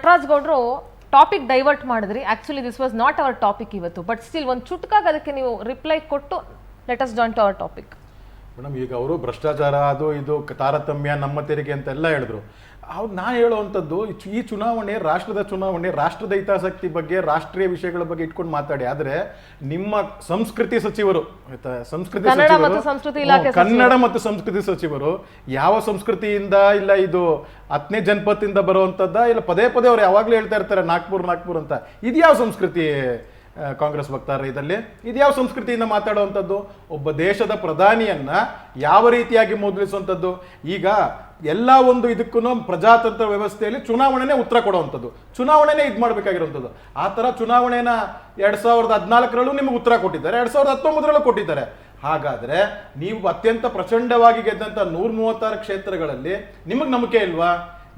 ನಟರಾಜ್ ಗೌಡ್ರು topic divert ಮಾಡಿದ್ರಿ. Actually this was not our topic ಇವತ್ತು, ಬಟ್ ಸ್ಟಿಲ್ ಒಂದು ಚುಟ್ಕಾಗ ಅದಕ್ಕೆ ನೀವು ರಿಪ್ಲೈ ಕೊಟ್ಟು let us join to our topic. Madam, ಈಗ ಅವರು ಭ್ರಷ್ಟಾಚಾರ ಅದು ಇದು ತಾರತಮ್ಯ ನಮ್ಮ ತೆರಿಗೆ ಅಂತೆಲ್ಲ ಹೇಳಿದ್ರು. ಅವ್ರು ನಾನು ಹೇಳುವಂಥದ್ದು ಈ ಚುನಾವಣೆ ರಾಷ್ಟ್ರದ ಚುನಾವಣೆ, ರಾಷ್ಟ್ರದ ಹಿತಾಸಕ್ತಿ ಬಗ್ಗೆ, ರಾಷ್ಟ್ರೀಯ ವಿಷಯಗಳ ಬಗ್ಗೆ ಇಟ್ಕೊಂಡು ಮಾತಾಡಿ. ಆದರೆ ನಿಮ್ಮ ಸಂಸ್ಕೃತಿ ಸಚಿವರು, ಕನ್ನಡ ಮತ್ತು ಸಂಸ್ಕೃತಿ ಸಚಿವರು ಯಾವ ಸಂಸ್ಕೃತಿಯಿಂದ ಇಲ್ಲ, ಇದು 10ನೇ ಜನಪಥದಿಂದ ಬರುವಂಥದ್ದ, ಇಲ್ಲ ಪದೇ ಪದೇ ಅವ್ರು ಯಾವಾಗಲೂ ಹೇಳ್ತಾ ಇರ್ತಾರೆ ನಾಗ್ಪುರ್ ಅಂತ. ಇದ್ಯಾವ ಸಂಸ್ಕೃತಿ ಕಾಂಗ್ರೆಸ್ ವಕ್ತಾರ ಇದರಲ್ಲಿ? ಇದ್ಯಾವ ಸಂಸ್ಕೃತಿಯಿಂದ ಮಾತಾಡುವಂಥದ್ದು? ಒಬ್ಬ ದೇಶದ ಪ್ರಧಾನಿಯನ್ನ ಯಾವ ರೀತಿಯಾಗಿ ಮೊದಲಿಸುವಂಥದ್ದು? ಈಗ ಎಲ್ಲ ಒಂದು ಇದಕ್ಕೂ ಪ್ರಜಾತಂತ್ರ ವ್ಯವಸ್ಥೆಯಲ್ಲಿ ಚುನಾವಣೆನೇ ಉತ್ತರ ಕೊಡುವಂಥದ್ದು, ಚುನಾವಣೆನೇ ಇದು ಮಾಡಬೇಕಾಗಿರುವಂಥದ್ದು. ಆ ಥರ ಚುನಾವಣೆನ 2014ರಲ್ಲೂ ನಿಮಗೆ ಉತ್ತರ ಕೊಟ್ಟಿದ್ದಾರೆ, 2019ರಲ್ಲೂ ಕೊಟ್ಟಿದ್ದಾರೆ. ಹಾಗಾದ್ರೆ ನೀವು ಅತ್ಯಂತ ಪ್ರಚಂಡವಾಗಿ ಗೆದ್ದಂಥ 136 ಕ್ಷೇತ್ರಗಳಲ್ಲಿ ನಿಮಗೆ ನಂಬಿಕೆ ಇಲ್ವಾ?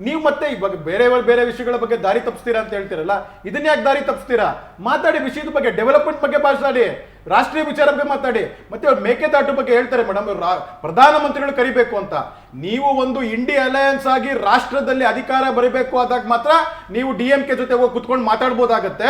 ನೀವು ಮತ್ತೆ ಇವಾಗ ಬೇರೆ ವಿಷಯಗಳ ಬಗ್ಗೆ ದಾರಿ ತಪ್ಪಿಸ್ತೀರಾ ಅಂತ ಹೇಳ್ತೀರಲ್ಲ, ಇದನ್ನ ಯಾಕೆ ದಾರಿ ತಪ್ಪಿಸ್ತೀರಾ? ಮಾತಾಡಿ, ವಿಷಯದ ಬಗ್ಗೆ, ಡೆವಲಪ್ಮೆಂಟ್ ಬಗ್ಗೆ ಮಾತಾಡಿ, ರಾಷ್ಟ್ರೀಯ ವಿಚಾರ ಬಗ್ಗೆ ಮಾತಾಡಿ. ಮತ್ತೆ ಅವ್ರು ಮೇಕೆದಾಟು ಬಗ್ಗೆ ಹೇಳ್ತಾರೆ ಮೇಡಮ್, ಪ್ರಧಾನಮಂತ್ರಿಗಳು ಕರಿಬೇಕು ಅಂತ. ನೀವು ಒಂದು ಇಂಡಿ ಅಲಯನ್ಸ್ ಆಗಿ ರಾಷ್ಟ್ರದಲ್ಲಿ ಅಧಿಕಾರ ಬರಬೇಕು ಆದಾಗ ಮಾತ್ರ ನೀವು DMK ಜೊತೆ ಹೋಗಿ ಕುತ್ಕೊಂಡು ಮಾತಾಡ್ಬೋದಾಗತ್ತೆ,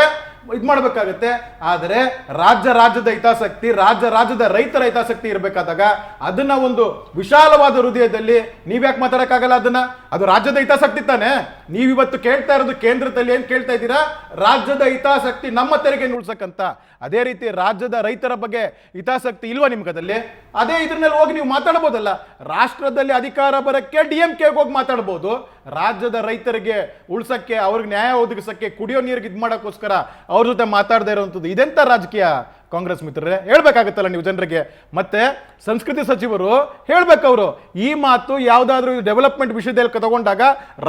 ಇದು ಮಾಡಬೇಕಾಗತ್ತೆ. ಆದರೆ ರಾಜ್ಯದ ಹಿತಾಸಕ್ತಿ, ರಾಜ್ಯದ ರೈತರ ಹಿತಾಸಕ್ತಿ ಇರಬೇಕಾದಾಗ ಅದನ್ನ ಒಂದು ವಿಶಾಲವಾದ ಹೃದಯದಲ್ಲಿ ನೀವ್ಯಾಕೆ ಮಾತಾಡಕ್ಕಾಗಲ್ಲ? ಅದನ್ನ ಅದು ರಾಜ್ಯದ ಹಿತಾಸಕ್ತಿ ತಾನೆ. ನೀವಿವತ್ತು ಕೇಳ್ತಾ ಇರೋದು ಕೇಂದ್ರದಲ್ಲಿ ಏನ್ ಕೇಳ್ತಾ ಇದ್ದೀರಾ? ರಾಜ್ಯದ ಹಿತಾಸಕ್ತಿ, ನಮ್ಮ ತೆರಿಗೆ ಉಳ್ಸಕ್ಕಂತ. ಅದೇ ರೀತಿ ರಾಜ್ಯದ ರೈತರ ಬಗ್ಗೆ ಹಿತಾಸಕ್ತಿ ಇಲ್ವಾ ನಿಮ್ಗದಲ್ಲಿ? ಅದೇ ಇದ್ರಲ್ಲಿ ಹೋಗಿ ನೀವು ಮಾತಾಡ್ಬೋದಲ್ಲ. ರಾಷ್ಟ್ರದಲ್ಲಿ ಅಧಿಕಾರ ಬರಕ್ಕೆ DMK ಹೋಗಿ ಮಾತಾಡ್ಬೋದು, ರಾಜ್ಯದ ರೈತರಿಗೆ ಉಳ್ಸಕ್ಕೆ, ಅವ್ರಿಗೆ ನ್ಯಾಯ ಒದಗಿಸಕ್ಕೆ, ಕುಡಿಯೋ ನೀರಿಗೆ ಇದು ಮಾಡೋಕ್ಕೋಸ್ಕರ ಅವ್ರ ಜೊತೆ ಮಾತಾಡದೇ ಇರುವಂಥದ್ದು ಇದೆಂತ ರಾಜಕೀಯ? ಕಾಂಗ್ರೆಸ್ ಮಿತ್ರರೇ, ಹೇಳ್ಬೇಕಾಗತ್ತಲ್ಲ ನೀವು ಜನರಿಗೆ. ಮತ್ತೆ ಸಂಸ್ಕೃತಿ ಸಚಿವರು ಹೇಳ್ಬೇಕು, ಅವರು ಈ ಮಾತು ಯಾವುದಾದ್ರೂ ಡೆವಲಪ್ಮೆಂಟ್ ವಿಷಯದಲ್ಲಿ ತಗೊಂಡಾಗ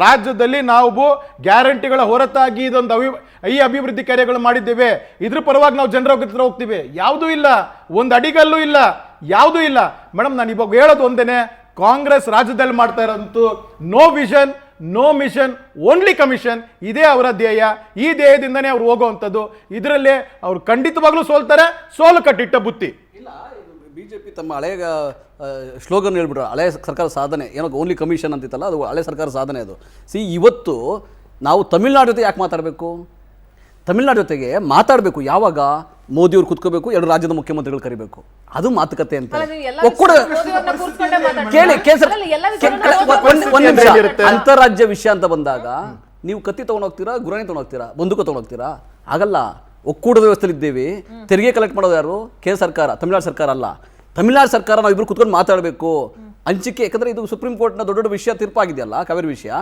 ರಾಜ್ಯದಲ್ಲಿ ನಾವು ಗ್ಯಾರಂಟಿಗಳ ಹೊರತಾಗಿ ಇದೊಂದು ಈ ಅಭಿವೃದ್ಧಿ ಕಾರ್ಯಗಳು ಮಾಡಿದ್ದೇವೆ, ಇದ್ರ ಪರವಾಗಿ ನಾವು ಜನರ ಹತ್ರ ಹೋಗ್ತೀವಿ, ಯಾವುದೂ ಇಲ್ಲ, ಒಂದು ಅಡಿಗಲ್ಲೂ ಇಲ್ಲ, ಯಾವುದೂ ಇಲ್ಲ. ಮೇಡಮ್, ನಾನು ಇವಾಗ ಹೇಳೋದು ಒಂದೇನೆ, ಕಾಂಗ್ರೆಸ್ ರಾಜ್ಯದಲ್ಲಿ ಮಾಡ್ತಾ ಇರೋಂಥ no vision, no mission, only commission, ಇದೇ ಅವರ ಧ್ಯೇಯ. ಈ ಧ್ಯೇಯದಿಂದನೇ ಅವ್ರು ಹೋಗುವಂಥದ್ದು. ಇದರಲ್ಲೇ ಅವ್ರು ಖಂಡಿತವಾಗ್ಲೂ ಸೋಲ್ತಾರೆ, ಸೋಲು ಕಟ್ಟಿಟ್ಟ ಬುತ್ತಿ. ಇಲ್ಲ, ಬಿಜೆಪಿ ತಮ್ಮ ಹಳೆಯ ಸ್ಲೋಗನ್ ಹೇಳ್ಬಿಟ್ರು, ಹಳೆ ಸರ್ಕಾರ ಸಾಧನೆ, ಏನೋ ಓನ್ಲಿ ಕಮಿಷನ್ ಅಂತಿತ್ತಲ್ಲ, ಅದು ಹಳೆ ಸರ್ಕಾರ ಸಾಧನೆ. ಅದು ಇವತ್ತು ನಾವು ತಮಿಳ್ನಾಡು ಜೊತೆ ಯಾಕೆ ಮಾತಾಡಬೇಕು? ತಮಿಳ್ನಾಡು ಜೊತೆಗೆ ಮಾತಾಡಬೇಕು ಯಾವಾಗ? ಮೋದಿಯವ್ರು ಕುತ್ಕೋಬೇಕು, 2 ರಾಜ್ಯದ ಮುಖ್ಯಮಂತ್ರಿಗಳು ಕರಿಬೇಕು, ಅದು ಮಾತುಕತೆ ಅಂತ. ಅಂತಾರಾಜ್ಯ ವಿಷಯ ಅಂತ ಬಂದಾಗ ನೀವು ಕತ್ತಿ ತಗೊಂಡೋಗ್ತೀರಾ, ಗುರಾಣಿ ತಗೊಂಡೋಗ್ತೀರಾ, ಬಂದೂಕ ತಗೊಂಡೋಗ್ತೀರಾ? ಆಗಲ್ಲ. ಒಕ್ಕೂಟದ ವ್ಯವಸ್ಥೆಯಲ್ಲಿ ಇದ್ದೇವೆ. ತೆರಿಗೆ ಕಲೆಕ್ಟ್ ಮಾಡೋದು ಯಾರು? ಕೇಂದ್ರ ಸರ್ಕಾರ, ತಮಿಳ್ನಾಡು ಸರ್ಕಾರ ಅಲ್ಲ. ತಮಿಳ್ನಾಡು ಸರ್ಕಾರ ನಾವು ಇಬ್ರು ಕುತ್ಕೊಂಡು ಮಾತಾಡಬೇಕು. ಹಂಚಿಕೆ, ಯಾಕಂದ್ರೆ ಇದು ಸುಪ್ರೀಂ ಕೋರ್ಟ್ನ ದೊಡ್ಡ ವಿಷಯ, ತೀರ್ಪಾಗಿದೆಯಲ್ಲ ಕಾವೇರಿ ವಿಷಯ.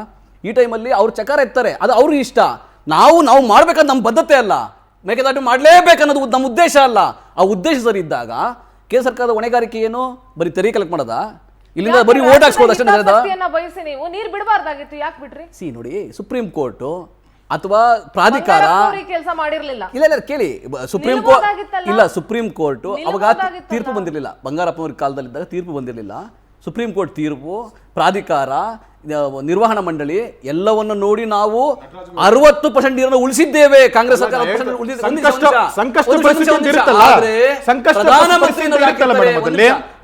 ಈ ಟೈಮಲ್ಲಿ ಅವ್ರು ಚಕಾರ ಎತ್ತಾರೆ, ಅದು ಅವ್ರಿಗೆ ಇಷ್ಟ. ನಾವು ಮಾಡ್ಬೇಕಂತ ನಮ್ಮ ಬದ್ಧತೆ ಅಲ್ಲ, ಮೇಕೆದಾಟು ಮಾಡಲೇಬೇಕನ್ನೋದು ನಮ್ಮ ಉದ್ದೇಶ ಅಲ್ಲ. ಆ ಉದ್ದೇಶ ಸರಿ ಇದ್ದಾಗ ಕೇಂದ್ರ ಸರ್ಕಾರದ ಹೊಣೆಗಾರಿಕೆ ಏನು? ಬರೀ ತೆರಿಗೆ ಕಲೆಕ್ಟ್ ಮಾಡೋದಾ? ಇಲ್ಲಿಂದ ಬರೀ ಓಟ್ ಹಾಕ್ಸ್ಬೋದು ಅಷ್ಟೇ. ಸಿ ನೋಡಿ, ಸುಪ್ರೀಂ ಕೋರ್ಟ್ ಅಥವಾ ಪ್ರಾಧಿಕಾರ ಇಲ್ಲ ಕೇಳಿ, ಸುಪ್ರೀಂ ಕೋರ್ಟ್ ಇಲ್ಲ, ಸುಪ್ರೀಂ ಕೋರ್ಟ್ ಅವಾಗ ತೀರ್ಪು ಬಂದಿರಲಿಲ್ಲ. ಬಂಗಾರಪ್ಪನವ್ರ ಕಾಲದಲ್ಲಿದ್ದಾಗ ತೀರ್ಪು ಬಂದಿರಲಿಲ್ಲ. ಸುಪ್ರೀಂ ಕೋರ್ಟ್ ತೀರ್ಪು, ಪ್ರಾಧಿಕಾರ, ನಿರ್ವಹಣಾ ಮಂಡಳಿ ಎಲ್ಲವನ್ನು ನೋಡಿ ನಾವು 60% ನೀರನ್ನು ಉಳಿಸಿದ್ದೇವೆ. ಕಾಂಗ್ರೆಸ್ ಸರ್ಕಾರ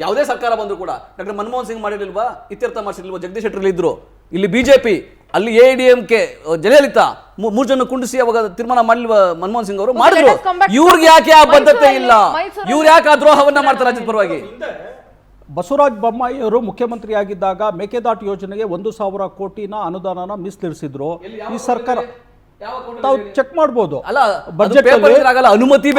ಯಾವುದೇ ಸರ್ಕಾರ ಬಂದ್ರು ಕೂಡ ಡಾಕ್ಟರ್ ಮನಮೋಹನ್ ಸಿಂಗ್ ಮಾಡಿರ್ಲಿಲ್ವಾ? ಇತ್ಯರ್ಥ ಮಾಡಿರ್ಲಿಲ್ವಾ? ಜಗದೀಶ್ ಶೆಟ್ಟರ್ ಇದ್ರು. ಇಲ್ಲಿ ಬಿಜೆಪಿ, ಅಲ್ಲಿ ADMK, ಜಯಲಲಿತಾ 3 ಜನ ಕುಂಡಿಸಿ ಅವಾಗ ತೀರ್ಮಾನ ಮಾಡಲಿಲ್ವಾ? ಮನಮೋಹನ್ ಸಿಂಗ್ ಅವರು ಮಾಡಿದ್ರು. ಇವ್ರಿಗೆ ಯಾಕೆ ಆ ಬದ್ಧತೆ ಇಲ್ಲ? ಇವ್ರು ಯಾಕೆ ಆ ದ್ರೋಹವನ್ನ ಮಾಡ್ತಾರೆ ರಾಜ್ಯದ ಪರವಾಗಿ? ಬಸವರಾಜ ಬೊಮ್ಮಾಯಿ ಅವರು ಮುಖ್ಯಮಂತ್ರಿಯಾಗಿದ್ದಾಗ ಮೇಕೆದಾಟು ಯೋಜನೆಗೆ 1,000 ಕೋಟಿನ ಅನುದಾನನ ಮೀಸಲಿರಿಸಿದ್ರು. ಈ ಸರ್ಕಾರ ತಾವು ಚೆಕ್ ಮಾಡಬಹುದು. ಬಜೆಟ್ ಅನುಮತಿ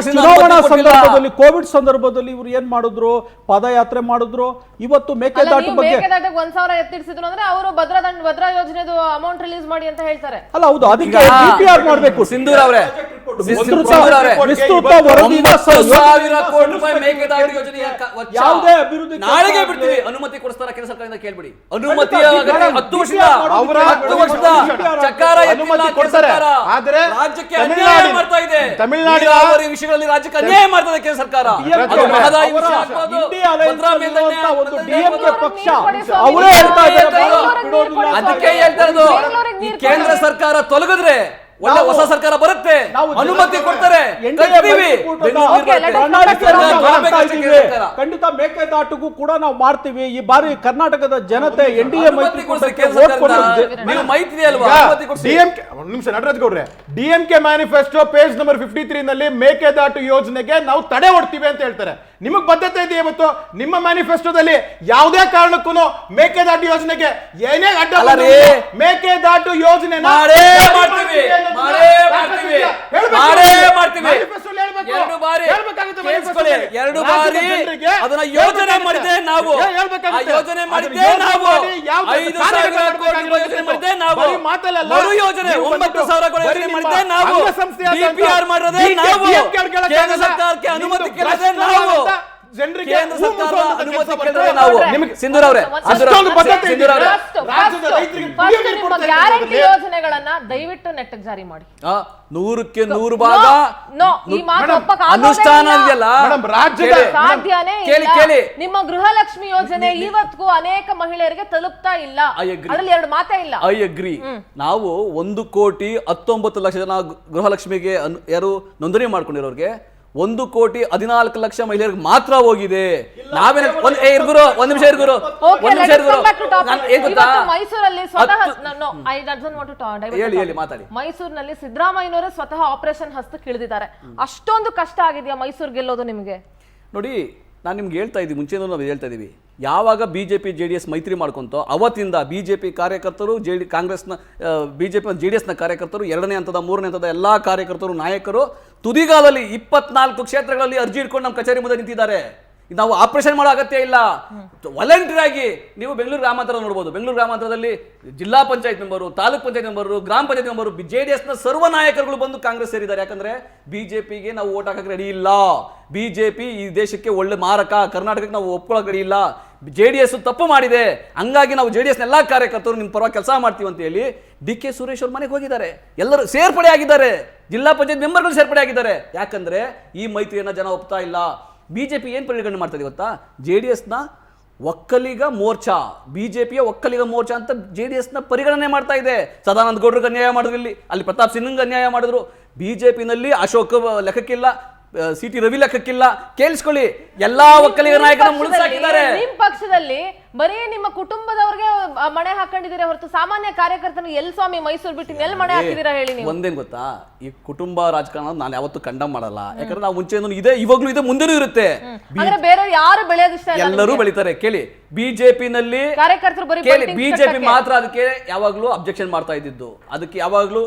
ಚುನಾವಣಾ ಸಂದರ್ಭದಲ್ಲಿ, ಕೋವಿಡ್ ಸಂದರ್ಭದಲ್ಲಿ ಇವರು ಏನ್ ಮಾಡಿದ್ರು? ಪಾದಯಾತ್ರೆ ಮಾಡಿದ್ರು. ಇವತ್ತು ಮೇಕೆದಾಟು ಬಗ್ಗೆ 1,000 ಎತ್ತಿರಿಸಿದ್ರು ಅಂದ್ರೆ ಅವರು ಭದ್ರಾ ಯೋಜನೆದು ಅಮೌಂಟ್ ರಿಲೀಸ್ ಮಾಡಿ ಅಂತ ಹೇಳ್ತಾರೆ. ಅಲ್ಲ, ಹೌದು, ಅದಕ್ಕೆ DPR ಮಾಡಬೇಕು. ಸಿಂಧೂರ್ ಅವರೇ, ವಿಸ್ತೃತ ವರದಿನ 1,000 ಕೋಟಿ ರೂಪಾಯಿ ಮೇಕೆದಾಟು ಯೋಜನೆಯ ಯಾವುದೇ ಅಭಿವೃದ್ಧಿ ನಾಳೆಗೆ ಬಿಡ್ತೀವಿ. ಅನುಮತಿ ಕೊಡಿಸ್ತಾರ ಕೇಂದ್ರ ಸರ್ಕಾರದಿಂದ? ಕೇಳ್ಬಿಡಿ. ಅನುಮತಿ 10 ವರ್ಷದ ಚಕಾರ ಅನುಮತಿ ಕೊಡ್ತಾರೆ. ಆದ್ರೆ ರಾಜ್ಯಕ್ಕೆ ಅನ್ಯಾಯ ಮಾಡ್ತಾ ಇದೆ. ತಮಿಳುನಾಡಿನ ವಿಷಯಗಳಲ್ಲಿ ರಾಜ್ಯಕ್ಕೆ ಅನ್ಯಾಯ ಮಾಡ್ತಾ ಇದೆ ಕೇಂದ್ರ ಸರ್ಕಾರ. DMK ಪಕ್ಷ ಅವರೇ ಹೇಳ್ತಾ ಇದ್ದಾರೆ. ಅದಕ್ಕೆ ಹೇಳ್ತಾ ಇರೋದು, ಈ ಕೇಂದ್ರ ಸರ್ಕಾರ ತೊಲಗಿದ್ರೆ ಒಳ್ಳೆ ಹೊಸ ಸರ್ಕಾರ ಬರುತ್ತೆ, ನಾವು ಅನುಮತಿ ಕೊಡ್ತಾರೆ, NDA ಕಟ್ತೀವಿ. ಮೈತ್ರಿಕೂಟದ Okay, let us ಪ್ರಣಾಳಿಕೆಯನ್ನ come back ಮಾಡ್ತಾ to ಇದ್ದೀವಿ. ಸರ್ಕಾರ. ಖಂಡಿತ ಮೇಕೆದಾಟುಗೂ ಕೂಡ ನಾವು ಮಾಡ್ತೀವಿ. ಈ ಬಾರಿ ಕರ್ನಾಟಕದ ಜನತೆ NDA ಅನುಮತಿ ಕೊಡ್ಸಿ ಮೈತ್ರಿಕೂಟಕ್ಕೆ ಕೇಂದ್ರ ವೋಟ್ ಸರ್ಕಾರದಿಂದ. ಕೊಟ್ಟಿದ್ದು. ನೀವು ಮೈತ್ರಿ ಅಲ್ವಾ, ಅನುಮತಿ ಕೊಡ್ಸಿ. ಒಂದು ನಿಮಿಷ ನಟರಾಜ್ ಗೌಡ್ರೆ, ಡಿಎಂಕೆ ಮ್ಯಾನಿಫೆಸ್ಟೋ ಪೇಜ್ ನಂಬರ್ 53 ನಲ್ಲಿ ಮೇಕೆದಾಟು ಯೋಜನೆಗೆ ನಾವು ತಡೆ ಹೊಡ್ತೀವಿ ಅಂತ ಹೇಳ್ತಾರೆ. ನಿಮಗ್ ಬದ್ಧತೆ ಇದೆ ಇವತ್ತು ನಿಮ್ಮ ಮ್ಯಾನಿಫೆಸ್ಟೋದಲ್ಲಿ ಯಾವುದೇ ಕಾರಣಕ್ಕೂ ಮೇಕೆದಾಟು ಯೋಜನೆಗೆ ಏನೇ ಅಡ್ಡ ಅಲ್ಲ ರೀ, ಮೇಕೆದಾಟು ಯೋಜನೆ ಮಾಡೇ ಮಾಡ್ತೀವಿ, ಮಾಡೇ ಮಾಡ್ತೀವಿ, ಮಾಡೇ ಮಾಡ್ತೀವಿ. ಎರಡು ಬಾರಿ ಕೇಳಿಸ್ಕೊಳ್ಳಿ, ಎರಡು ಬಾರಿ ಅದನ್ನ ಯೋಜನೆ ಮಾಡಿದ್ದೆ ನಾವು, ಆ ಯೋಜನೆ ಮಾಡಿದ್ದೆ ನಾವು, 5,000 ಕೋಟಿ ಯೋಜನೆ ಮಾಡಿದ್ದೆ ನಾವು, ಮರು ಯೋಜನೆ 9,000 ಕೋಟಿ ಯೋಜನೆ ಮಾಡಿದ್ದೆ ನಾವು, DPR ಮಾಡೋದೇ ನಾವು, ಕೇಂದ್ರ ಸರ್ಕಾರಕ್ಕೆ ಅನುಮತಿ ಕೇಳಿದ್ರೆ ನಾವು, ಕೇಂದ್ರ ಸರ್ಕಾರದ ಅನುಮತಿ ಕೇಳಿದ್ರೆ ನಾವು. ಸಿಂಧೂರ್ ಅವರೇ, ಸಿಂಧೂರ್ ಅವರೇ, ಗ್ಯಾರಂಟಿ ಯೋಜನೆಗಳನ್ನ ದಯವಿಟ್ಟು ನೆಟ್ಟಗೆ ಜಾರಿ ಮಾಡಿ. 100ಕ್ಕೆ 100 ಭಾಗ ನೋ, ಈ ಮಾತು ಒಪ್ಪಕ್ಕೆ ಆಗೋದೇ ಅನುಷ್ಠಾನ ಇಲ್ಲ. ಇದೆಯಲ್ಲ, ರಾಜ್ಯದ ಸಾಧ್ಯನೇ ಕೇಳಿ, ಇಲ್ಲ. ಕೇಳಿ. ನಿಮ್ಮ ಗೃಹಲಕ್ಷ್ಮಿ ಯೋಜನೆ ಇವತ್ತಿಗೂ ಅನೇಕ ಮಹಿಳೆಯರಿಗೆ ತಲುಪ್ತಾ ಇಲ್ಲ. I agree. ಅದ್ರಲ್ಲಿ ಎರಡು ಮಾತೇ ಇಲ್ಲ. I agree. ನಾವು 1,19,00,000 ಜನ ಗೃಹಲಕ್ಷ್ಮಿಗೆ ಯಾರು ನೋಂದಣಿ ಮಾಡ್ಕೊಂಡಿರೋರಿಗೆ 1,14,00,000 ಮಹಿಳೆಯರಿಗೆ ಮಾತ್ರ ಹೋಗಿದೆ. ನಾವೇನ ಒಂದ್ ನಿಮಿಷ ಇರ್ಗುರು, Okay, ಒಂದ್ ನಿಮಿಷ let us ಇರ್ಗುರು. come back to topic. ಏನ್ ಗೊತ್ತಾ, ಇವತ್ತು ಮೈಸೂರಲ್ಲಿ ಸ್ವತಃ ಹತ್ತು- I doesn't want to divert the ಹೇಳಿ, topic. ಮಾತಾಡಿ. ಮೈಸೂರಿನಲ್ಲಿ ಸಿದ್ದರಾಮಯ್ಯನವರೇ ಸ್ವತಃ ಆಪರೇಷನ್ ಹಸ್ತಕ್ಕೆ ಇಳಿದಿದ್ದಾರೆ. ಅಷ್ಟೊಂದು ಕಷ್ಟ ಆಗಿದೆಯಾ ಮೈಸೂರು ಗೆಲ್ಲೋದು ನಿಮಗೆ? ನೋಡಿ, ನಾನು ನಿಮ್ಗೆ ಹೇಳ್ತಾ ಇದ್ದೀವಿ, ಮುಂಚೆನೂ ನಾವು ಹೇಳ್ತಾ ಇದ್ದೀವಿ, ಯಾವಾಗ BJP JDS ಮೈತ್ರಿ ಮಾಡ್ಕೊಂತೋ ಅವತ್ತಿಂದ BJP ಕಾರ್ಯಕರ್ತರು ಕಾಂಗ್ರೆಸ್ನ BJP JDSನ ಕಾರ್ಯಕರ್ತರು 2ನೇ ಹಂತದ 3ನೇ ಹಂತದ ಎಲ್ಲ ಕಾರ್ಯಕರ್ತರು ನಾಯಕರು ತುದಿಗಾಲಲ್ಲಿ 24 ಕ್ಷೇತ್ರಗಳಲ್ಲಿ ಅರ್ಜಿ ಇಟ್ಕೊಂಡು ನಮ್ಮ ಕಚೇರಿ ಮುಂದೆ ನಿಂತಿದ್ದಾರೆ. ನಾವು ಆಪರೇಷನ್ ಮಾಡೋ ಅಗತ್ಯ ಇಲ್ಲ, ವಾಲಂಟಿಯರ್ ಆಗಿ ನೀವು ಬೆಂಗಳೂರು ಗ್ರಾಮಾಂತರ ನೋಡ್ಬೋದು. ಬೆಂಗಳೂರು ಗ್ರಾಮಾಂತರದಲ್ಲಿ ಜಿಲ್ಲಾ ಪಂಚಾಯತ್ ಮೆಂಬರು, ತಾಲೂಕ್ ಪಂಚಾಯತ್ ಮೆಂಬರು, ಗ್ರಾಮ ಪಂಚಾಯತ್ ಮೆಂಬರು, JDSನ ಸರ್ವ ನಾಯಕರುಗಳು ಬಂದು ಕಾಂಗ್ರೆಸ್ ಸೇರಿದ್ದಾರೆ. ಯಾಕಂದ್ರೆ BJPಗೆ ನಾವು ಓಟ್ ಹಾಕಕ್ಕೆ ರೆಡಿ ಇಲ್ಲ. BJP ಈ ದೇಶಕ್ಕೆ ಒಳ್ಳೆ ಮಾರಕ, ಕರ್ನಾಟಕಕ್ಕೆ ನಾವು ಒಪ್ಕೊಳ್ಳೋಕೆ ರೆಡಿ ಇಲ್ಲ. JDS ತಪ್ಪು ಮಾಡಿದೆ, ಹಂಗಾಗಿ ನಾವು JDSನ ಎಲ್ಲಾ ಕಾರ್ಯಕರ್ತರು ನಿಮ್ಮ ಪರವಾಗಿ ಕೆಲಸ ಮಾಡ್ತೀವಿ ಅಂತ ಹೇಳಿ DK ಸುರೇಶ್ ಅವ್ರ ಮನೆಗೆ ಹೋಗಿದ್ದಾರೆ. ಎಲ್ಲರೂ ಸೇರ್ಪಡೆ ಆಗಿದ್ದಾರೆ, ಜಿಲ್ಲಾ ಪಂಚಾಯತ್ ಮೆಂಬರ್ಗಳು ಸೇರ್ಪಡೆ ಆಗಿದ್ದಾರೆ. ಯಾಕಂದ್ರೆ ಈ ಮೈತ್ರಿಯನ್ನ ಜನ ಒಪ್ತಾ ಇಲ್ಲ. BJP ಏನು ಪರಿಗಣನೆ ಮಾಡ್ತಾ ಇದೆ ಗೊತ್ತಾ, JDSನ ಒಕ್ಕಲಿಗ ಮೋರ್ಚಾ, BJPಯ ಒಕ್ಕಲಿಗ ಮೋರ್ಚಾ ಅಂತ JDSನ ಪರಿಗಣನೆ ಮಾಡ್ತಾ ಇದೆ. ಸದಾನಂದ ಗೌಡ್ರಿಗೆ ಅನ್ಯಾಯ ಮಾಡಿದ್ರು, ಅಲ್ಲಿ ಪ್ರತಾಪ್ ಸಿಂಗ್ ಅನ್ಯಾಯ ಮಾಡಿದ್ರು. BJPನಲ್ಲಿ ಅಶೋಕ್ ಲೆಕ್ಕಕ್ಕಿಲ್ಲ, CT ರವಿ ಲೆಕ್ಕಕ್ಕಿಲ್ಲ. ಕೇಳಿಸ್ಕೊಳ್ಳಿ, ಎಲ್ಲಾ ಒಕ್ಕಲಿಗ ನಾಯಕರನ್ನ ಮುಳುಗಿಸಾಕಿದ್ದಾರೆ. ನಿಮ್ ಪಕ್ಷದಲ್ಲಿ ಬರೀ ನಿಮ್ಮ ಕುಟುಂಬದವ್ರಿಗೆ ಮಣೆ ಹಾಕೊಂಡಿದ್ದೀರಾ ಹೊರತು ಸಾಮಾನ್ಯ ಕಾರ್ಯಕರ್ತನ ಎಲ್ ಸ್ವಾಮಿ ಮೈಸೂರು ಬಿಟ್ಟು ಎಲ್ಲಿ ಮಣೆ ಹಾಕಿದ್ದೀರಾ ಹೇಳಿ ನೀವು? ಒಂದೇನ್ ಗೊತ್ತಾ, ಈ ಕುಟುಂಬ ರಾಜಕಾರಣ ನಾನು ಯಾವತ್ತೂ ಕಂಡಮ್ ಮಾಡಲ್ಲ. ಯಾಕಂದ್ರೆ ನಾವು ಮುಂಚೆನೂ ಇದೆ, ಇವಾಗ್ಲೂ ಇದೆ, ಮುಂದೆನೂ ಇರುತ್ತೆ. ಅಂದ್ರೆ ಬೇರೆ ಯಾರು ಬೆಳೆಯೋದು ಇಷ್ಟ ಇಲ್ಲ ಎಲ್ಲರೂ ಬೆಳಿತಾರೆ. ಕೇಳಿ, BJPನಲ್ಲಿ ಕಾರ್ಯಕರ್ತರು ಬರೀ ಕೇಳಿ, politics BJP ಕಟ್ಟಕ್ಕೆ. ಮಾತ್ರ ಅದಕ್ಕೆ ಯಾವಾಗ್ಲೂ ಅಬ್ಜೆಕ್ಷನ್ ಮಾಡ್ತಾ ಇದ್ದಿದ್ದು. ಅದಕ್ಕೆ ಯಾವಾಗ್ಲೂ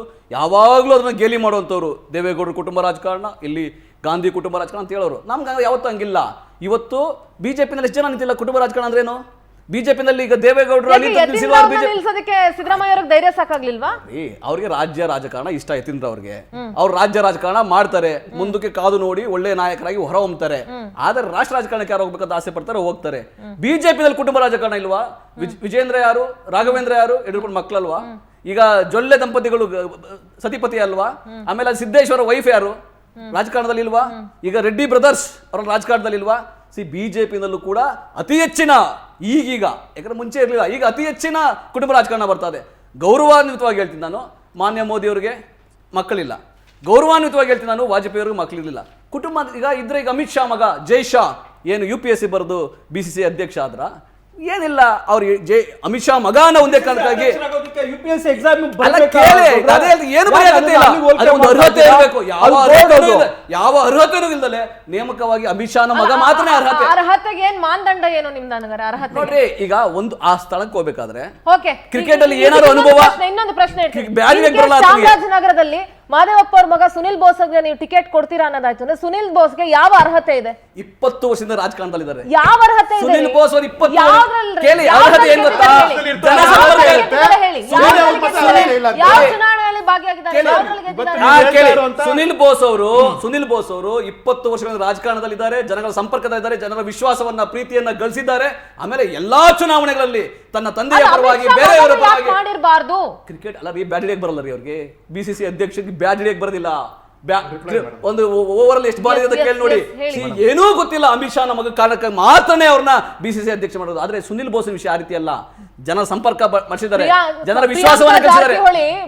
ಅದನ್ನ ಗೇಲಿ ಮಾಡುವಂತವ್ರು ದೇವೇಗೌಡರ ಕುಟುಂಬ ರಾಜಕಾರಣ, ಇಲ್ಲಿ ಗಾಂಧಿ ಕುಟುಂಬ ರಾಜಕಾರಣ ಅಂತ ಹೇಳೋರು. ನಮ್ಗೆ ಯಾವತ್ತೂ ಹಂಗಿಲ್ಲ. ಇವತ್ತು BJPನಲ್ಲಿ ಎಷ್ಟು ಜನ ನಿಂತಿಲ್ಲ ಕುಟುಂಬ ರಾಜಕಾರಣ ಅಂದ್ರೇನು? BJPನಲ್ಲಿ ಈಗ ದೇವೇಗೌಡರು ನಿಲ್ಸೋದಕ್ಕೆ ಸಿದ್ದರಾಮಯ್ಯ ಅವ್ರಿಗೆ ಧೈರ್ಯ ಸಾಕಾಗ್ಲಿಲ್ವಾ? ಅವ್ರಿಗೆ ರಾಜ್ಯ ರಾಜಕಾರಣ ಇಷ್ಟ ಯತೀಂದ್ರ ಅವ್ರಿಗೆ, ಅವ್ರು ರಾಜ್ಯ ರಾಜಕಾರಣ ಮಾಡ್ತಾರೆ, ಮುಂದಕ್ಕೆ ಕಾದು ನೋಡಿ ಒಳ್ಳೆ ನಾಯಕರಾಗಿ ಹೊರ ಹೊಮ್ತಾರೆ. ಆದ್ರೆ ರಾಷ್ಟ್ರ ರಾಜಕಾರಣಕ್ಕೆ ಯಾರು ಹೋಗ್ಬೇಕಂತ ಆಸೆ ಪಡ್ತಾರೆ, ಹೋಗ್ತಾರೆ. BJPನಲ್ಲಿ ಕುಟುಂಬ ರಾಜಕಾರಣ ಇಲ್ವಾ? ವಿಜೇಂದ್ರ ಯಾರು, ರಾಘವೇಂದ್ರ ಯಾರು, ಯಡಿಯೂರಪ್ಪ ಮಕ್ಕಳಲ್ವಾ? ಈಗ ಜೊಲ್ಲೆ ದಂಪತಿಗಳು ಸತಿಪತಿ ಅಲ್ವಾ? ಆಮೇಲೆ ಸಿದ್ದೇಶ್ವರ ವೈಫ್ ಯಾರು ರಾಜಕಾರಣದಲ್ಲಿ ಇಲ್ವಾ? ಈಗ ರೆಡ್ಡಿ ಬ್ರದರ್ಸ್ ಅವರ ರಾಜಕಾರಣದಲ್ಲಿ ಇಲ್ವಾ? BJPನಲ್ಲೂ ಕೂಡ ಅತಿ ಹೆಚ್ಚಿನ ಈಗೀಗ, ಯಾಕಂದ್ರೆ ಮುಂಚೆ ಇರಲಿಲ್ಲ, ಈಗ ಅತಿ ಹೆಚ್ಚಿನ ಕುಟುಂಬ ರಾಜಕಾರಣ ಬರ್ತಾ ಇದೆ. ಗೌರವಾನ್ವಿತವಾಗಿ ಹೇಳ್ತೀನಿ ನಾನು, ಮಾನ್ಯ ಮೋದಿ ಅವರಿಗೆ ಮಕ್ಕಳಿಲ್ಲ. ಗೌರವಾನ್ವಿತವಾಗಿ ಹೇಳ್ತೀನಿ ನಾನು, ವಾಜಪೇಯಿ ಅವ್ರಿಗೆ ಮಕ್ಕಳಿರಲಿಲ್ಲ. ಕುಟುಂಬ ಈಗ ಇದ್ರೆ, ಈಗ ಅಮಿತ್ ಶಾ ಮಗ ಜೈ ಶಾ ಏನು UPSC ಬರೆದು BCCI ಅಧ್ಯಕ್ಷ ಆದ್ರ, ಏನಿಲ್ಲ ಅವ್ರಿಗೆ ಅಮಿತ್ ಶಾ ಮಗ ಅನ್ನೋ ಒಂದೇ ಕಾರಣಕ್ಕಾಗಿ UPSC ಎಕ್ಸಾಮ್ ಏನು ಬರೆಯಕತ್ತೆ ಇಲ್ಲ. ಅದೊಂದು ಅರ್ಹತೆ ಇರಬೇಕು. ಯಾವ ಅರ್ಹತೆನೂ ಇಲ್ದಲೆ ನೇಮಕವಾಗಿ ಅಮಿತ್ ಶಾನ ಮಗ ಮಾತ್ರ ಅರ್ಹತೆ. ಅರ್ಹತೆಗೆ ಏನ್ ಮಾನದಂಡ ಏನು ನಿಮ್ದು? ನನಗರ ಅರ್ಹತೆ ನೋಡ್ರಿ, ಈಗ ಒಂದು ಆ ಸ್ಥಳಕ್ಕೆ ಹೋಗ್ಬೇಕಾದ್ರೆ ಓಕೆ, ಕ್ರಿಕೆಟ್ ಅಲ್ಲಿ ಏನಾದ್ರು ಅನುಭವ, ಇನ್ನೊಂದು ಪ್ರಶ್ನೆ ಬರಲ್ಲ. ಚಾಮರಾಜನಗರದಲ್ಲಿ ಮಾದೇವಪ್ಪ ಅವ್ರ ಮಗ ಸುನಿಲ್ ಬೋಸ್ಗೆ ನೀವು ಟಿಕೆಟ್ ಕೊಡ್ತೀರಾ ಅನ್ನೋದಾಯ್ತು ಅಂದ್ರೆ ಸುನಿಲ್ ಬೋಸ್ಗೆ ಯಾವ ಅರ್ಹತೆ ಇದೆ? 20 ವರ್ಷದಿಂದ ರಾಜಕಾರಣದಲ್ಲಿದ್ದಾರೆ. ಯಾವ ಅರ್ಹತೆ ಇದೆ? ಸುನಿಲ್ ಬೋಸ್ ಅವರು 20 ಯಾವ್ದ್ರಲ್ಲಿ? ಕೇಳಿ, ಅರ್ಹತೆ ಏನ್ ಗೊತ್ತಾ? ಯಾವ ಚುನಾವಣೆಯಲ್ಲಿ ಭಾಗಿಯಾಗಿದ್ದಾರೆ? ಯಾವ್ದ್ರಲ್ಲಿ ಗೆದ್ದಿದ್ದಾರೆ? ಸುನಿಲ್ ಬೋಸ್ ಅವರು 20 ವರ್ಷಗಳಿಂದ ರಾಜಕಾರಣದಲ್ಲಿದ್ದಾರೆ, ಜನಗಳ ಸಂಪರ್ಕದಲ್ಲಿದ್ದಾರೆ, ಜನರ ವಿಶ್ವಾಸವನ್ನ ಪ್ರೀತಿಯನ್ನ ಗಳಿಸಿದ್ದಾರೆ. ಆಮೇಲೆ ಎಲ್ಲಾ ಚುನಾವಣೆಗಳಲ್ಲಿ ತನ್ನ ತಂದೆಯ ಪರವಾಗಿ, ಬೇರೆಯವರ ಪರವಾಗಿ ಮಾಡಿರಬಾರ್ದು. ಕ್ರಿಕೆಟ್ ಅಲ್ಲ ರೀ, ಬ್ಯಾಟ್ ಹಿಡಿಯಕ್ಕೆ ಬರಲ್ಲ ರೀ ಅವ್ರಿಗೆ. BCCI ಅಧ್ಯಕ್ಷರಿಗೆ ಬ್ಯಾಟ್ ಹಿಡಿಯಕ್ಕೆ ಬರೋದಿಲ್ಲ. ಒಂದು ಓವರ್ ಅಲ್ಲಿ ಎಷ್ಟು ಬಾಲ್ ಇದೆ ಅಂತ ಕೇಳಿ ನೋಡಿ. ಏನೂ ಗೊತ್ತಿಲ್ಲ, ಅಮಿತ್ ಶಾ ನಮಗ ಕಾರಣಕ್ಕೆ ಮಾತ್ರನೇ ಅವ್ರನ್ನ BCCI ಅಧ್ಯಕ್ಷ ಮಾಡೋದು. ಆದ್ರೆ ಸುನಿಲ್ ಬೋಸ್ ವಿಷಯ ಆ ರೀತಿ ಅಲ್ಲ. ಜನರ ಸಂಪರ್ಕ ಮಾಡಿಸಿದ್ದಾರೆ, ಜನರ ವಿಶ್ವಾಸವನ್ನ ಗಳಿಸಿದ್ದಾರೆ.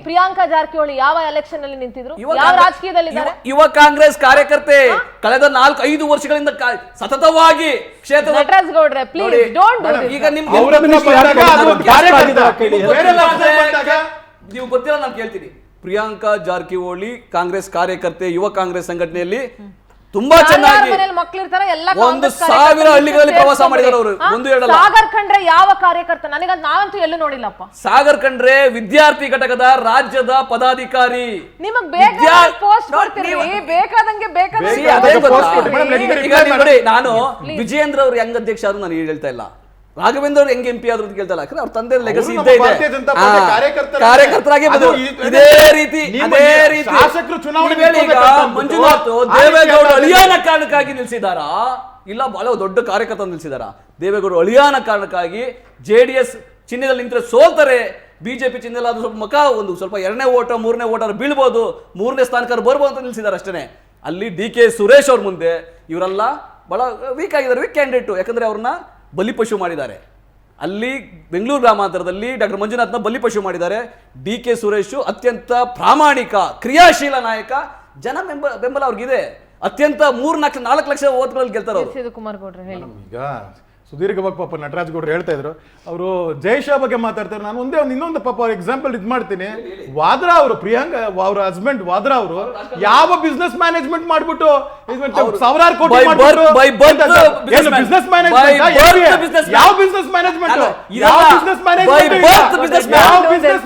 ಪ್ರಿಯಾಂಕಾ ಜಾರಕಿಹೊಳಿ ಯಾವ ಎಲೆಕ್ಷನ್ ಅಲ್ಲಿ ನಿಂತಿದ್ರು, ಯುವ ಯಾವ ರಾಜಕೀಯದಲ್ಲಿ ಇದ್ದಾರೆ? ಯುವ ಕಾಂಗ್ರೆಸ್ ಕಾರ್ಯಕರ್ತೆ ಕಳೆದ 4-5 ವರ್ಷಗಳಿಂದ ಸತತವಾಗಿ ಕ್ಷೇತ್ರದ ನಟರಾಜ್ ಗೌಡ್ರೆ ಪ್ಲೀಸ್ ಡೋಂಟ್ ಡೂ ದಿಸ್. ಈಗ ನಿಮ್ಗೆ ಅವ್ರ ಹತ್ರ ಬಂದಾಗ ಅದು ಕಾರ್ಯಕರ್ತ. ಬೇರೆ ರಾಜ್ಯದಲ್ಲಿ ಬಂದಾಗ ನೀವು ಗೊತ್ತಿಲ್ಲ, ನಾನು ಕೇಳ್ತೀನಿ. ಪ್ರಿಯಾಂಕಾ ಜಾರಕಿಹೊಳಿ ಕಾಂಗ್ರೆಸ್ ಕಾರ್ಯಕರ್ತೆ, ಯುವ ಕಾಂಗ್ರೆಸ್ ಸಂಘಟನೆಯಲ್ಲಿ ತುಂಬಾ ಚೆನ್ನಾಗಿ ಮಕ್ಕಳಿರ್ತಾರೆ, ಎಲ್ಲ 1,000 ಹಳ್ಳಿಗಳಲ್ಲಿ ಪ್ರವಾಸ ಮಾಡಿದ್ದಾರೆ ಅವರು. ಒಂದು ಹೇಳಲ್ಲ. ಸಾಗರ್ ಖಂಡ್ರೆ ಯಾವ ಕಾರ್ಯಕರ್ತ? ನನಗಂತ ನಾವಂತೂ ಎಲ್ಲೂ ನೋಡಿಲ್ಲಪ್ಪ. ಸಾಗರ್ ಖಂಡ್ರೆ ವಿದ್ಯಾರ್ಥಿ ಘಟಕದ ರಾಜ್ಯದ ಪದಾಧಿಕಾರಿ. ನಿಮಗ್ ಬೇಕಾದ ಪೋಸ್ಟ್ ಕೊಡ್ತೀರಿ, ಬೇಕಾದಂಗೆ ಬೇಕಾದಂಗೆ. ಅದೇ ಗೊತ್ತಾ? ಮೇಡಮ್, let me reply, ಈಗ ನೋಡಿ, ನಾನು ವಿಜಯೇಂದ್ರ ಅವರು ಹೆಂಗ್ ಅಧ್ಯಕ್ಷ ಆದ್ರು ನಾನು ಹೇಳ್ತಾ ಇಲ್ಲ, ರಾಘವೇಂದ್ರ ಅವ್ರು ಹೆಂಗ್ MP ಆದ್ರು ಅಂತ ಕೇಳ್ತಾ ಇಲ್ಲ. ಯಾಕಂದ್ರೆ ಅವ್ರ ತಂದೆ ಲೆಗಸಿ ಇದ್ದೇ ಇದೆ, ಭಾರತೀಯ ಜನತಾ ಪಾರ್ಟಿ ಕಾರ್ಯಕರ್ತರಾಗಿ ಅದು ಇದೇ ರೀತಿ ಶಾಸಕರು ಚುನಾವಣೆ ಈಗ ಮಂಜುನಾಥ್ ದೇವೇಗೌಡ ಅಳಿಯಾನ ಕಾರಣಕ್ಕಾಗಿ ನಿಲ್ಸಿದಾರಾ ಇಲ್ಲ ಬಹಳ ದೊಡ್ಡ ಕಾರ್ಯಕರ್ತ ನಿಲ್ಸಿದಾರ? ದೇವೇಗೌಡ ಅಳಿಯಾನ ಕಾರಣಕ್ಕಾಗಿ JDS ಚಿಹ್ನೆದಲ್ಲಿ ನಿಂತರೆ ಸೋಲ್ತಾರೆ, ಬಿಜೆಪಿ ಚಿಹ್ನೆಲ್ಲ ಅದು ಸ್ವಲ್ಪ ಒಂದು ಸ್ವಲ್ಪ 2ನೇ ಓಟ 3ನೇ ಓಟ ಬೀಳ್ಬೋದು, 3ನೇ ಸ್ಥಾನಕ್ಕೆ ಬರ್ಬೋದು ಅಂತ ನಿಲ್ಸಿದ್ದಾರೆ ಅಷ್ಟೇ. ಅಲ್ಲಿ DK ಸುರೇಶ್ ಅವ್ರ ಮುಂದೆ ಇವರೆಲ್ಲ ಬಹಳ ವೀಕ್ ಆಗಿದ್ದಾರೆ, ವೀಕ್ ಕ್ಯಾಂಡಿಡೇಟ್. ಯಾಕಂದ್ರೆ ಅವ್ರನ್ನ ಬಲಿಪಶು ಮಾಡಿದ್ದಾರೆ. ಅಲ್ಲಿ ಬೆಂಗಳೂರು ಗ್ರಾಮಾಂತರದಲ್ಲಿ ಡಾಕ್ಟರ್ ಮಂಜುನಾಥ್ನ ಬಲಿಪಶು ಮಾಡಿದ್ದಾರೆ. DK ಸುರೇಶ್ ಅತ್ಯಂತ ಪ್ರಾಮಾಣಿಕ ಕ್ರಿಯಾಶೀಲ ನಾಯಕ, ಜನ ಬೆಂಬಲ ಅವ್ರಿಗಿದೆ. ಅತ್ಯಂತ 3-4 ಲಕ್ಷ ಓಟ್ಗಳಲ್ಲಿ ಗೆಲ್ತಾರೆ ಅವರು. ಕುಮಾರ್ ಗೌಡ್ರು ಹೇಳಿ. ಈಗ ಸುದೀರ್ಘವಾಗಿ ಪಾಪ ನಟರಾಜ್ ಗೌಡ್ರು ಹೇಳ್ತಾ ಇದ್ರು, ಅವರು ಜಯಶಾ ಬಗ್ಗೆ ಮಾತಾಡ್ತಾರೆ. ನಾನು ಇನ್ನೊಂದು ಪಾಪ ಎಕ್ಸಾಂಪಲ್ ಇದು ಮಾಡ್ತೀನಿ. ವಾದ್ರಾ ಅವರು, ಪ್ರಿಯಾಂಕಾ ಅವ್ರ ಹಸ್ಬೆಂಡ್ ವಾದ್ರಾ ಅವರು ಯಾವ ಬಿಸ್ನೆಸ್ ಮ್ಯಾನೇಜ್ಮೆಂಟ್ ಮಾಡ್ಬಿಟ್ಟು ಸಾವಿರಾರು ಕೋಟಿ ಬಿಸ್ನೆಸ್ ಮ್ಯಾನೇಜ್ಮೆಂಟ್, ಯಾವ ಬಿಸ್ನೆಸ್ ಮ್ಯಾನೇಜ್ಮೆಂಟ್, ಯಾವ ಬಿಸ್ನೆಸ್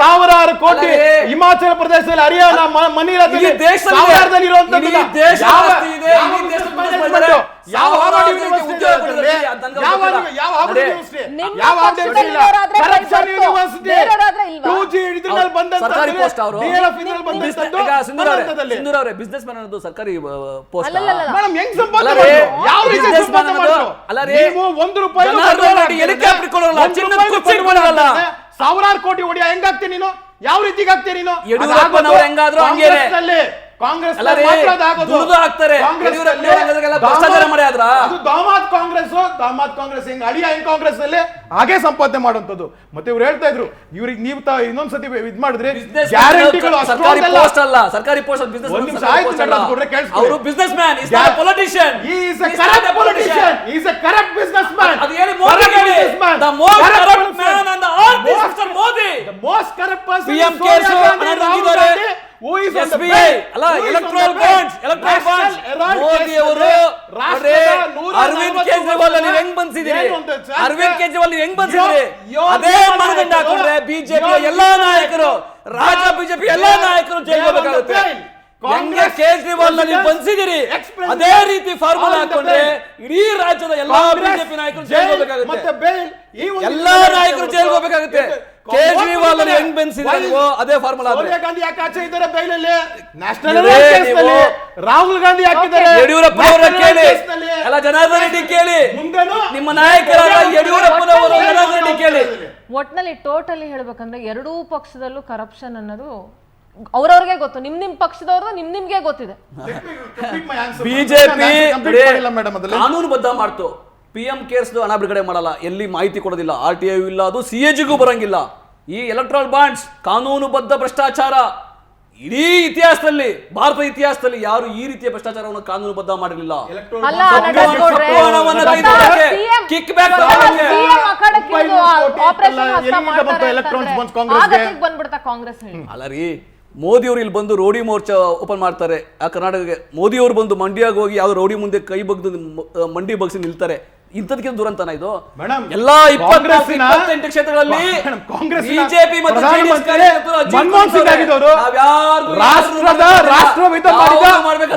ಸಾವಿರಾರು ಕೋಟಿ ಹಿಮಾಚಲ ಪ್ರದೇಶದಲ್ಲಿ, ಹರಿಯಾಣ, ಮಣಿರಾಜ್ಯದಲ್ಲಿ ಬಿಸ್ನೆಸ್ ಮ್ಯಾನ್ ಅನ್ನೋದು ಸರ್ಕಾರಿ ಪೋಸ್ಟ್. ಸಾವಿರಾರು ಕೋಟಿ ಹೊಡಿಯ ಹೆಂಗಾಗ್ತೀನಿ ನೀನು? ಯಾವ ರೀತಿಗೆ ಆಗ್ತೀನಿ ನೀನು? ಯಡಿಯೂರಪ್ಪನವರು ಹೆಂಗಾದ್ರು ಹಂಗೇನೆ. ಕಾಂಗ್ರೆಸ್ ದಾಮಾದ್ ಕಾಂಗ್ರೆಸ್ ಹೆಂಗ್ ಅಳಿಯ ಹೆಂಗ್ ಕಾಂಗ್ರೆಸ್ ನಲ್ಲಿ ಹಾಗೆ ಸಂಪಾದನೆ ಮಾಡುವಂತದ್ದು. ಮತ್ತೆ ಇವ್ರು ಹೇಳ್ತಾ ಇದ್ರು, ಇವ್ರಿಗೆ ನೀವು ಇನ್ನೊಂದ್ಸತಿ ಇದ್ ಮಾಡಿದ್ರೆ ಗ್ಯಾರಂಟಿಗಳು ಸರ್ಕಾರಿ ಪೋಸ್ಟ್ ಅಲ್ಲ, ಸರ್ಕಾರಿ ಪೋಸ್ಟ್ ಬಿಸ್ನೆಸ್ ಅವರು businessman, is not a politician. He is a corrupt politician, he is a corrupt businessman. ಅದು ಹೇಳಿ ಮೋದಿ ಹೇಳಿ, the most corrupt man on the earth is mister Modi. The most corrupt person PM case ಅನಂತಿದ್ದಾರೆ. SBI ಅಲ್ಲ, electoral bonds Modi ಅವರು. ಅರವಿಂದ್ ಕೇಜ್ರಿವಾಲ್ ನೀವು ಹೆಂಗ್ ಬಂದಿದ್ದೀರಿ? ಅರವಿಂದ್ ಕೇಜ್ರಿವಾಲ್ ನೀವು ಹೆಂಗ್ ಬಂದಿದ್ದೀರಿ? ಅದೇ ಮಾನದಂಡ ಹಾಕೊಂಡ್ರೆ ಬಿಜೆಪಿ ಎಲ್ಲಾ ನಾಯಕರು, ರಾಜ್ಯ ಬಿಜೆಪಿ ಎಲ್ಲಾ ನಾಯಕರು ಜೈಲಿಗೆ ಹೋಗಬೇಕಾಗುತ್ತೆ. ಹೆಂಗೆ ಕೇಜ್ರಿವಾಲ್ ನೀವು ಬಂದಿದ್ದೀರಿ ಅದೇ ರೀತಿ ಫಾರ್ಮುಲಾ ಹಾಕೊಂಡ್ರೆ ಇಡೀ ರಾಜ್ಯದ ಎಲ್ಲಾ ಬಿಜೆಪಿ ನಾಯಕರು ಜೈಲಿಗೆ ಹೋಗಬೇಕಾಗುತ್ತೆ. ಎಲ್ಲಾ ನಾಯಕರು ಜೈಲಿಗೆ ಹೋಗಬೇಕಾಗುತ್ತೆ. ಕೇಜ್ರಿವಾಲ್ ಹೆಂಗ್ ಬೆನ್ಸಿದ್ರು ಅದೇ ಫಾರ್ಮುಲಾ. ಸೋನಿಯಾ ಗಾಂಧಿ ಯಾಕೆ ಆಚೆ ಇದ್ದಾರೆ ಬೈಲಲ್ಲಿ? ನ್ಯಾಷನಲ್ ರಾಹುಲ್ ಗಾಂಧಿ ಹಾಕಿದ್ದಾರೆ. ಯಡಿಯೂರಪ್ಪನವರ ಕೇಳಿ, ಎಲ್ಲ ಜನಾರ್ದನ್ ರೆಡ್ಡಿ ಕೇಳಿ, ನಿಮ್ಮ ನಾಯಕರಾದ ಯಡಿಯೂರಪ್ಪನವರು ಜನಾರ್ದನ್ ರೆಡ್ಡಿ ಕೇಳಿ. ಒಟ್ನಲ್ಲಿ ಟೋಟಲಿ ಹೇಳ್ಬೇಕಂದ್ರೆ ಎರಡೂ ಪಕ್ಷದಲ್ಲೂ ಕರಪ್ಷನ್ ಅನ್ನೋದು ಅವ್ರವ್ರಿಗೆ ಗೊತ್ತು, ನಿಮ್ ಪಕ್ಷದವ್ರದ್ದು ನಿಮ್ಗೆ ಗೊತ್ತಿದೆ. ಬಿಜೆಪಿ ಕಾನೂನುಬದ್ಧ ಮಾಡ್ತು, PM ಕೇರ್ಸ್ ಹಣ ಬಿಡುಗಡೆ ಮಾಡಲ್ಲ, ಎಲ್ಲಿ ಮಾಹಿತಿ ಕೊಡೋದಿಲ್ಲ, RTI ಇಲ್ಲ, ಅದು CAGಗೂ ಬರಂಗಿಲ್ಲ. ಈ ಎಲೆಕ್ಟ್ರಲ್ ಬಾಂಡ್ಸ್ ಕಾನೂನುಬದ್ಧ ಭ್ರಷ್ಟಾಚಾರ. ಇಡೀ ಇತಿಹಾಸದಲ್ಲಿ, ಭಾರತ ಇತಿಹಾಸದಲ್ಲಿ ಯಾರು ಈ ರೀತಿಯ ಭ್ರಷ್ಟಾಚಾರವನ್ನು ಕಾನೂನುಬದ್ಧ ಮಾಡಿರಲಿಲ್ಲ. ಕಿಕ್ ಬ್ಯಾಕ್ ಅಲ್ಲ ರೀ, ಮೋದಿ ಅವರು ಇಲ್ಲಿ ಬಂದು ರೋಡಿ ಮೋರ್ಚಾ ಓಪನ್ ಮಾಡ್ತಾರೆ ಆ ಕರ್ನಾಟಕಕ್ಕೆ. ಮೋದಿ ಅವರು ಬಂದು ಮಂಡ್ಯಾಗ ಹೋಗಿ ಯಾವ ರೋಡಿ ಮುಂದೆ ಕೈ ಬಗ್ದು ಮಂಡಿ ಬಗ್ಸಿ ನಿಲ್ತಾರೆ. ಇಂಥದಕ್ಕಿಂತ ದುರಂತನ ಇದು? ಎಲ್ಲಾ 28 ಕ್ಷೇತ್ರಗಳಲ್ಲಿ ಬಿಜೆಪಿ ಮತ್ತು ಮನಮೋಹನ್ ಸಿಂಗ್ ಆಗಿದ್ದವರು ರಾಷ್ಟ್ರವಿತ ಮಾಡಿದ